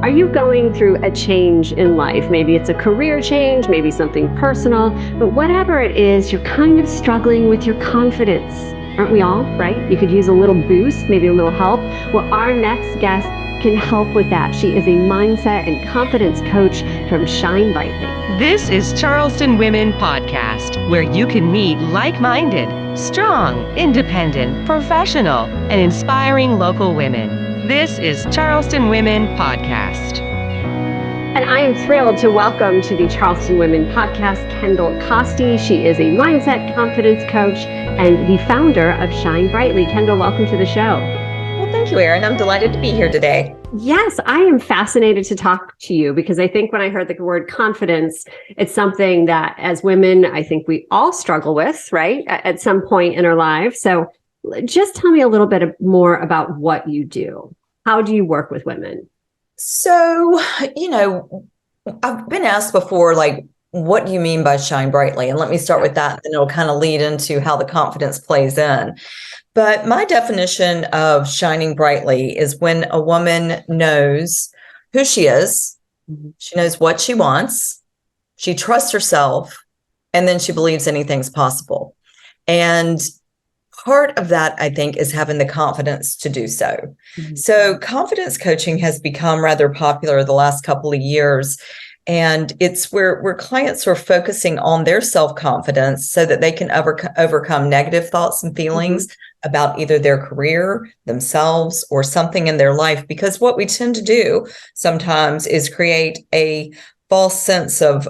Are you going through a change in life? Maybe it's a career change, maybe something personal, but whatever it is, you're kind of struggling with your confidence. Aren't we all, right? You could use a little boost, maybe a little help. Well, our next guest can help with that. She is a mindset and confidence coach from Shine Brightly. This is Charleston Women podcast, where you can meet like-minded, strong, independent, professional, and inspiring local women. This is Charleston Women podcast. And I am thrilled to welcome to the Charleston Women podcast, Kendall Koste. She is a mindset confidence coach and the founder of Shine Brightly. Kendall, welcome to the show. Well, thank you, Erin. I'm delighted to be here today. Yes, I am fascinated to talk to you because I think when I heard the word confidence, it's something that as women, I think we all struggle with, right? At some point in our lives. So just tell me a little bit more about what you do. How do you work with women? So, I've been asked before, what do you mean by shine brightly? And let me start with that, and it'll kind of lead into how the confidence plays in. But my definition of shining brightly is when a woman knows who she is, she knows what she wants, she trusts herself, and then she believes anything's possible. And part of that, I think, is having the confidence to do so. Mm-hmm. So confidence coaching has become rather popular the last couple of years. And it's where clients are focusing on their self-confidence so that they can overcome negative thoughts and feelings about either their career, themselves, or something in their life. Because what we tend to do sometimes is create a false sense of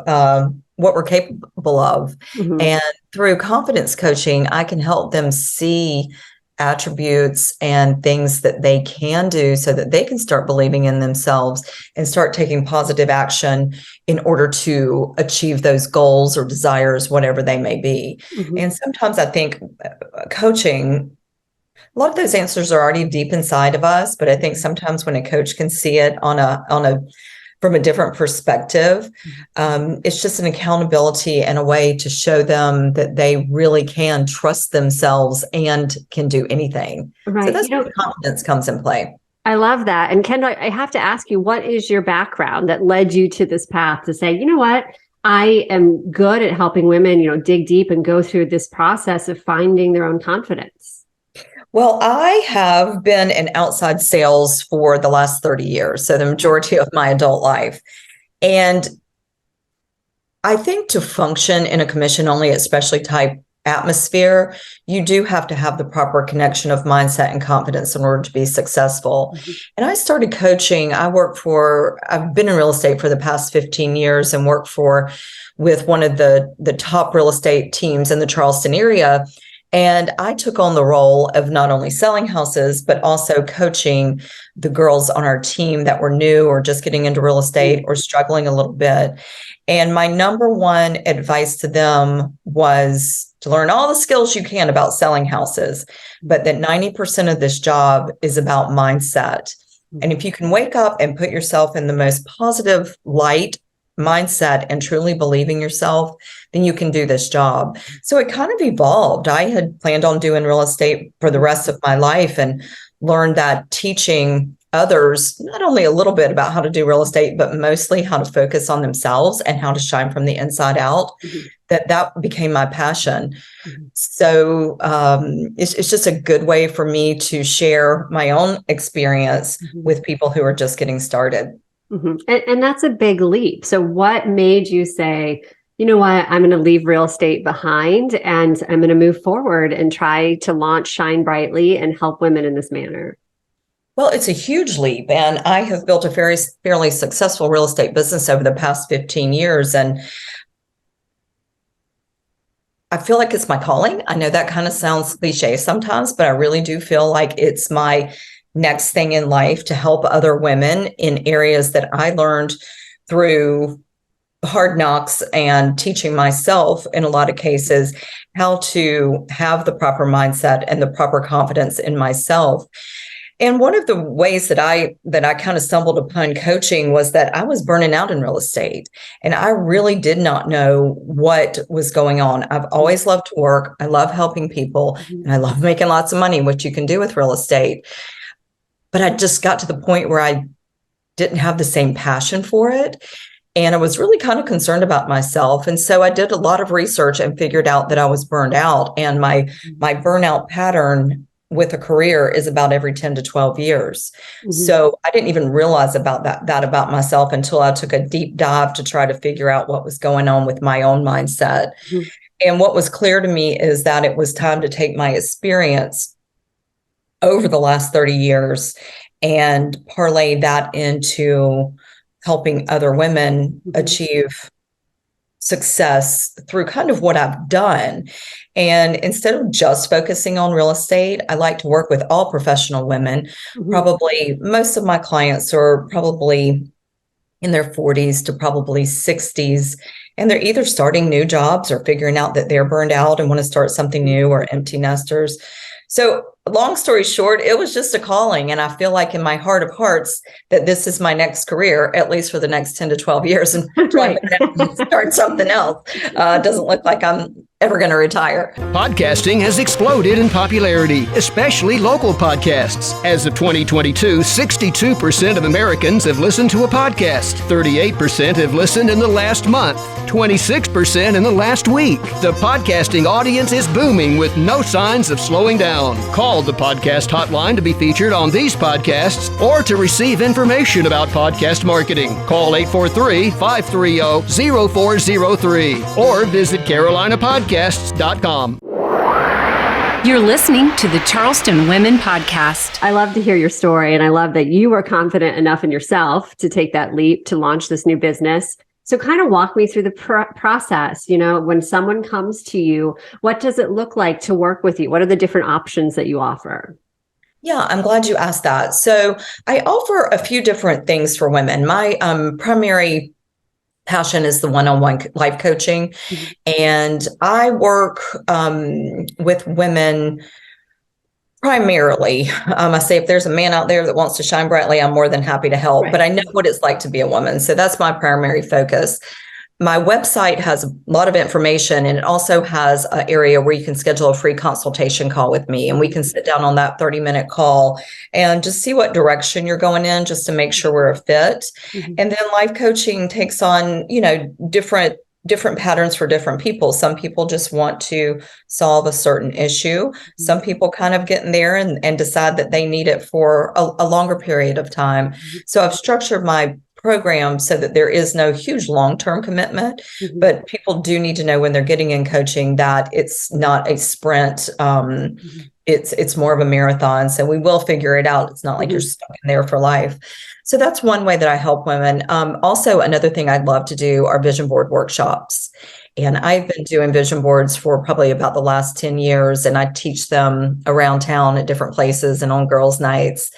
what we're capable of. Mm-hmm. And through confidence coaching, I can help them see attributes and things that they can do so that they can start believing in themselves and start taking positive action in order to achieve those goals or desires, whatever they may be. Mm-hmm. And sometimes I think coaching, a lot of those answers are already deep inside of us, but I think sometimes when a coach can see it from a different perspective, it's just an accountability and a way to show them that they really can trust themselves and can do anything. Right. So that's where confidence comes in play. I love that. And Kendall, I have to ask you, what is your background that led you to this path to say, you know what, I am good at helping women, dig deep and go through this process of finding their own confidence? Well, I have been in outside sales for the last 30 years, so the majority of my adult life. And I think to function in a commission-only, especially type atmosphere, you do have to have the proper connection of mindset and confidence in order to be successful. Mm-hmm. And I started coaching. I've been in real estate for the past 15 years and worked with one of the top real estate teams in the Charleston area. And I took on the role of not only selling houses, but also coaching the girls on our team that were new or just getting into real estate or struggling a little bit. And my number one advice to them was to learn all the skills you can about selling houses, but that 90% of this job is about mindset. And if you can wake up and put yourself in the most positive light mindset and truly believing yourself, then you can do this job. So it kind of evolved. I had planned on doing real estate for the rest of my life and learned that teaching others not only a little bit about how to do real estate, but mostly how to focus on themselves and how to shine from the inside out, that became my passion. Mm-hmm. So it's just a good way for me to share my own experience with people who are just getting started. Mm-hmm. And that's a big leap. So what made you say, you know what, I'm going to leave real estate behind and I'm going to move forward and try to launch Shine Brightly and help women in this manner? Well, it's a huge leap. And I have built a fairly successful real estate business over the past 15 years. And I feel like it's my calling. I know that kind of sounds cliche sometimes, but I really do feel like it's my next thing in life to help other women in areas that I learned through hard knocks and teaching myself in a lot of cases how to have the proper mindset and the proper confidence in myself. And one of the ways that I kind of stumbled upon coaching was that I was burning out in real estate and I really did not know what was going on. I've always loved to work. I love helping people and I love making lots of money, which you can do with real estate. But I just got to the point where I didn't have the same passion for it. And I was really kind of concerned about myself. And so I did a lot of research and figured out that I was burned out. And my burnout pattern with a career is about every 10 to 12 years. So I didn't even realize about that about myself until I took a deep dive to try to figure out what was going on with my own mindset. And what was clear to me is that it was time to take my experience over the last 30 years and parlay that into helping other women achieve success through kind of what I've done. And instead of just focusing on real estate, I like to work with all professional women. Probably most of my clients are probably in their 40s to probably 60s. And they're either starting new jobs or figuring out that they're burned out and want to start something new, or empty nesters. So long story short, it was just a calling. And I feel like in my heart of hearts that this is my next career, at least for the next 10 to 12 years, and trying to start something else. Doesn't look like I'm ever going to retire. Podcasting has exploded in popularity, especially local podcasts. As of 2022, 62% of Americans have listened to a podcast. 38% have listened in the last month. 26% in the last week. The podcasting audience is booming with no signs of slowing down. Call the podcast hotline to be featured on these podcasts or to receive information about podcast marketing. Call 843-530-0403 or visit carolinapodcasts.com. You're listening to the Charleston Women Podcast. I love to hear your story, and I love that you were confident enough in yourself to take that leap to launch this new business. So kind of walk me through the process. You know, when someone comes to you, what does it look like to work with you? What are the different options that you offer? Yeah, I'm glad you asked that. So I offer a few different things for women. My primary passion is the one-on-one life coaching. And I work with women primarily. I say if there's a man out there that wants to shine brightly, I'm more than happy to help. But I know what it's like to be a woman. So that's my primary focus. My website has a lot of information, and it also has an area where you can schedule a free consultation call with me, and we can sit down on that 30-minute call and just see what direction you're going in, just to make sure we're a fit. And then life coaching takes on, different patterns for different people. Some people just want to solve a certain issue. Some people kind of get in there and decide that they need it for a longer period of time. So I've structured my program so that there is no huge long-term commitment, but people do need to know when they're getting in coaching that it's not a sprint. It's more of a marathon. So we will figure it out. It's not like you're stuck in there for life. So that's one way that I help women. Also, another thing I'd love to do are vision board workshops. And I've been doing vision boards for probably about the last 10 years. And I teach them around town at different places and on girls' nights.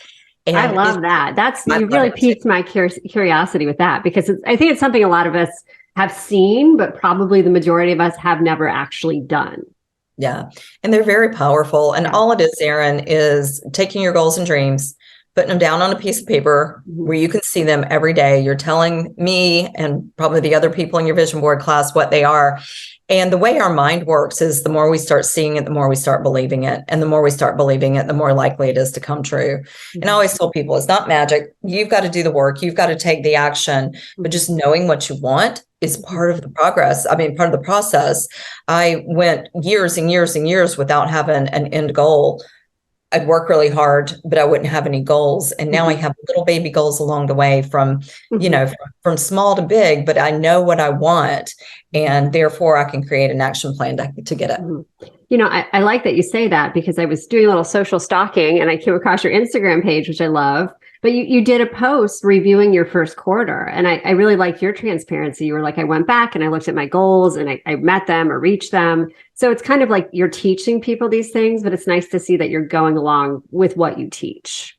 And I love that. You really piqued my curiosity with that, because I think it's something a lot of us have seen, but probably the majority of us have never actually done. Yeah. And they're very powerful. And all it is, Erin, is taking your goals and dreams, putting them down on a piece of paper where you can see them every day. You're telling me and probably the other people in your vision board class what they are. And the way our mind works is the more we start seeing it, the more we start believing it. And the more we start believing it, the more likely it is to come true. And I always tell people it's not magic. You've got to do the work. You've got to take the action. But just knowing what you want is part of the progress. I mean, part of the process. I went years and years and years without having an end goal. I'd work really hard, but I wouldn't have any goals. And now I have little baby goals along the way from from small to big, but I know what I want. And therefore I can create an action plan to get it. I like that you say that, because I was doing a little social stalking and I came across your Instagram page, which I love. But you did a post reviewing your first quarter. And I really like your transparency. You were like, I went back and I looked at my goals and I met them or reached them. So it's kind of like you're teaching people these things, but it's nice to see that you're going along with what you teach.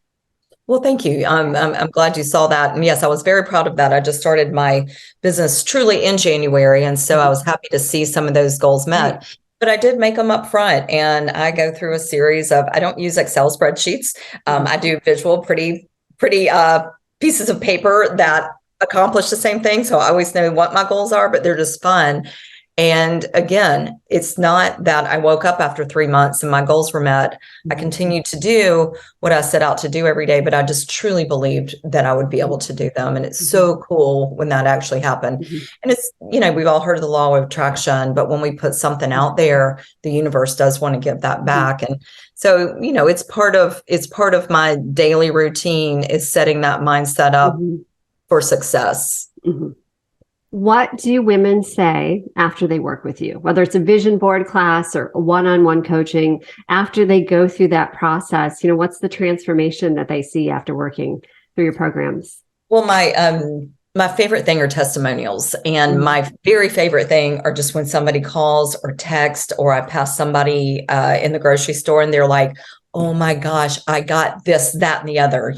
Well, thank you. I'm glad you saw that. And yes, I was very proud of that. I just started my business truly in January. And so I was happy to see some of those goals met. But I did make them up front, and I go through a series of, I don't use Excel spreadsheets. I do visual, pretty pieces of paper that accomplish the same thing. So I always know what my goals are, but they're just fun. And again, it's not that I woke up after 3 months and my goals were met. I continued to do what I set out to do every day, but I just truly believed that I would be able to do them. And it's so cool when that actually happened. And it's, we've all heard of the law of attraction, but when we put something out there, the universe does want to give that back. And so, it's part of my daily routine is setting that mindset up for success. What do women say after they work with you, whether it's a vision board class or one-on-one coaching, after they go through that process? What's the transformation that they see after working through your programs? Well, my favorite thing are testimonials, and my very favorite thing are just when somebody calls or texts, or I pass somebody in the grocery store and they're like, oh my gosh, I got this, that, and the other,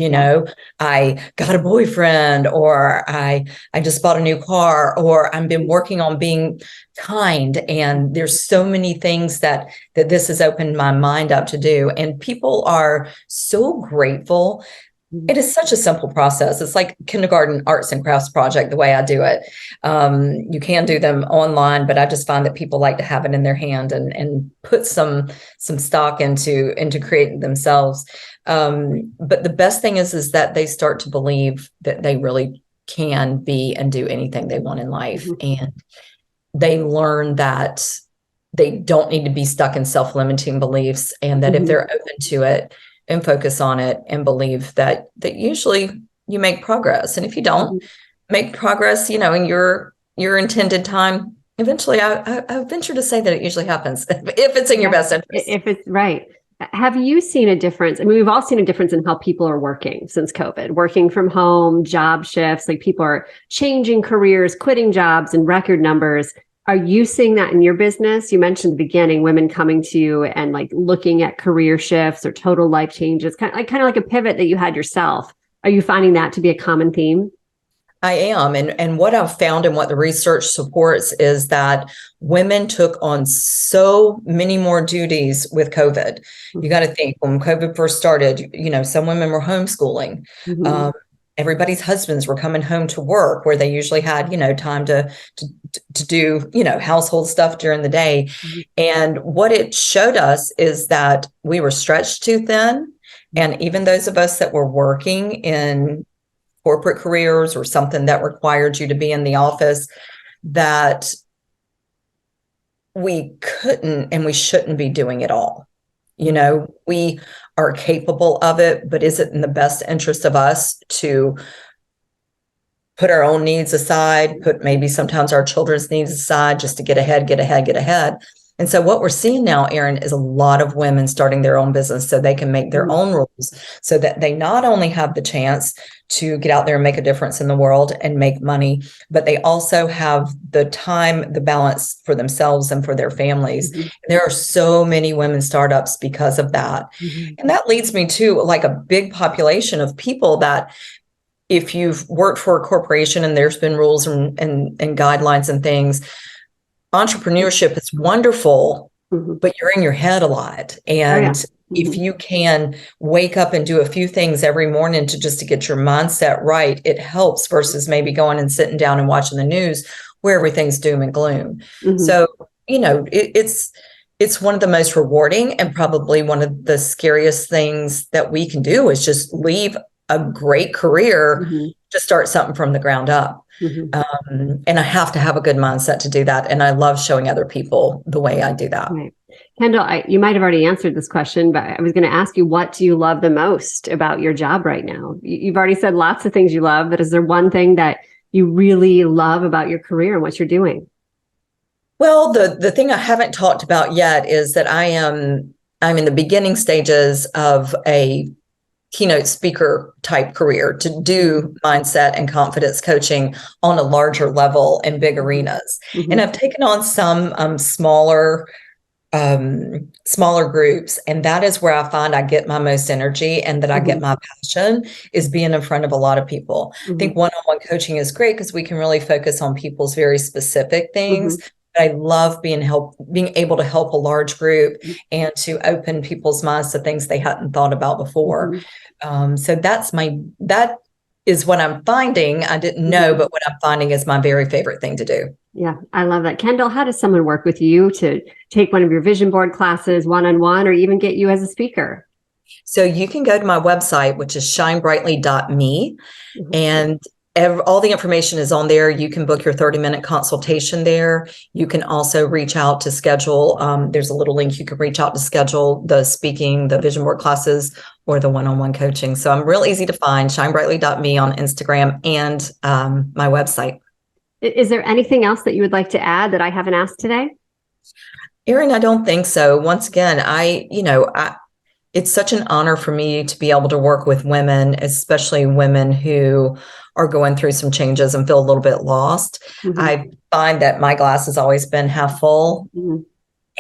I got a boyfriend, or I just bought a new car, or I've been working on being kind. And there's so many things that this has opened my mind up to do. And people are so grateful. It is such a simple process. It's like kindergarten arts and crafts project, the way I do it. You can do them online, but I just find that people like to have it in their hand and put some stock into creating themselves. But the best thing is that they start to believe that they really can be and do anything they want in life. And they learn that they don't need to be stuck in self-limiting beliefs, and that if they're open to it and focus on it and believe that usually you make progress. And if you don't make progress, in your intended time, eventually I venture to say that it usually happens if it's in your best interest. If it's right. Have you seen a difference? I mean, we've all seen a difference in how people are working since COVID, working from home, job shifts, like people are changing careers, quitting jobs in record numbers. Are you seeing that in your business? You mentioned at the beginning, women coming to you and like looking at career shifts or total life changes, kind of like a pivot that you had yourself. Are you finding that to be a common theme? I am. And what I've found and what the research supports is that women took on so many more duties with COVID. You got to think, when COVID first started, some women were homeschooling. Everybody's husbands were coming home to work, where they usually had, time to do, household stuff during the day. And what it showed us is that we were stretched too thin. And even those of us that were working in corporate careers or something that required you to be in the office, that we couldn't and we shouldn't be doing it all. We are capable of it, but is it in the best interest of us to put our own needs aside, put maybe sometimes our children's needs aside just to get ahead? And so what we're seeing now, Erin, is a lot of women starting their own business so they can make their own rules, so that they not only have the chance to get out there and make a difference in the world and make money, but they also have the time, the balance for themselves and for their families. There are so many women startups because of that. And that leads me to like a big population of people that, if you've worked for a corporation and there's been rules and guidelines and things, entrepreneurship is wonderful, but you're in your head a lot. And if you can wake up and do a few things every morning to get your mindset right, it helps versus maybe going and sitting down and watching the news where everything's doom and gloom. So, it's one of the most rewarding and probably one of the scariest things that we can do is just leave a great career to start something from the ground up. And I have to have a good mindset to do that. And I love showing other people the way I do that. Right. Kendall, you might have already answered this question, but I was going to ask you, what do you love the most about your job right now? You've already said lots of things you love, but is there one thing that you really love about your career and what you're doing? Well, the thing I haven't talked about yet is that I'm in the beginning stages of a keynote speaker type career to do mindset and confidence coaching on a larger level in big arenas. And I've taken on some smaller groups. And that is where I find I get my most energy and that I get my passion is being in front of a lot of people. I think one-on-one coaching is great because we can really focus on people's very specific things. I love being able to help a large group and to open people's minds to things they hadn't thought about before. So that is what I'm finding. I didn't know, but what I'm finding is my very favorite thing to do. Yeah, I love that. Kendall, how does someone work with you to take one of your vision board classes one-on-one or even get you as a speaker? So you can go to my website, which is shinebrightly.me, and all the information is on there. You can book your 30-minute consultation there. You can also reach out to schedule. There's a little link you can reach out to schedule the speaking, the vision board classes, or the one-on-one coaching. So I'm real easy to find, shinebrightly.me on Instagram and my website. Is there anything else that you would like to add that I haven't asked today? Erin, I don't think so. Once again, it's such an honor for me to be able to work with women, especially women who are going through some changes and feel a little bit lost. I find that my glass has always been half full.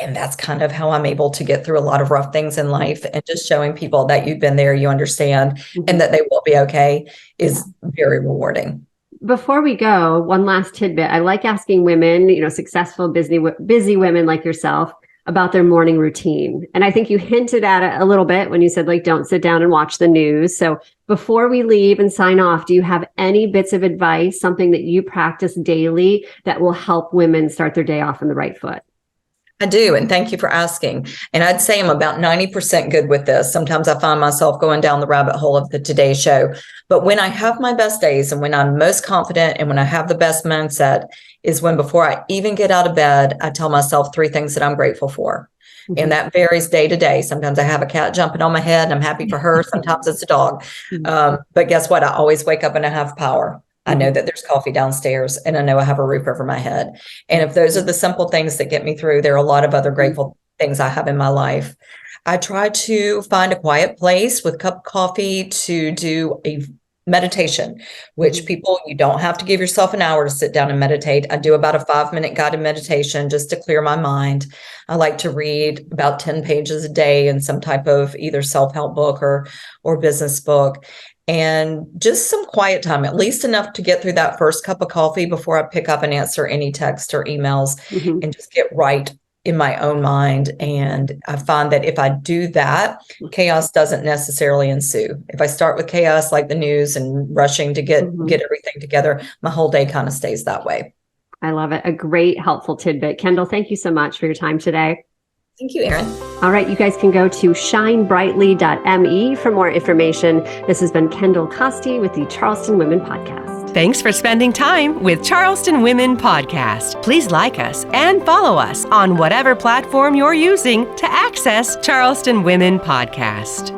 And that's kind of how I'm able to get through a lot of rough things in life. And just showing people that you've been there, you understand, and that they will be okay is very rewarding. Before we go, one last tidbit. I like asking women, successful, busy women like yourself, about their morning routine. And I think you hinted at it a little bit when you said, don't sit down and watch the news. So before we leave and sign off, do you have any bits of advice, something that you practice daily that will help women start their day off on the right foot? I do. And thank you for asking. And I'd say I'm about 90% good with this. Sometimes I find myself going down the rabbit hole of the Today Show. But when I have my best days and when I'm most confident and when I have the best mindset is when before I even get out of bed, I tell myself 3 things that I'm grateful for. And that varies day to day. Sometimes I have a cat jumping on my head and I'm happy for her. Sometimes it's a dog. But guess what? I always wake up and I have power. I know that there's coffee downstairs and I know I have a roof over my head. And if those are the simple things that get me through, there are a lot of other grateful things I have in my life. I try to find a quiet place with a cup of coffee to do a meditation, which you don't have to give yourself an hour to sit down and meditate. I do about a 5-minute guided meditation just to clear my mind. I like to read about 10 pages a day in some type of either self-help book or business book. And just some quiet time, at least enough to get through that first cup of coffee before I pick up and answer any text or emails and just get right in my own mind. And I find that if I do that, chaos doesn't necessarily ensue. If I start with chaos, like the news and rushing to get everything together, my whole day kind of stays that way. I love it. A great, helpful tidbit. Kendall, thank you so much for your time today. Thank you, Erin. All right, you guys can go to shinebrightly.me for more information. This has been Kendall Koste with the Charleston Women Podcast. Thanks for spending time with Charleston Women Podcast. Please like us and follow us on whatever platform you're using to access Charleston Women Podcast.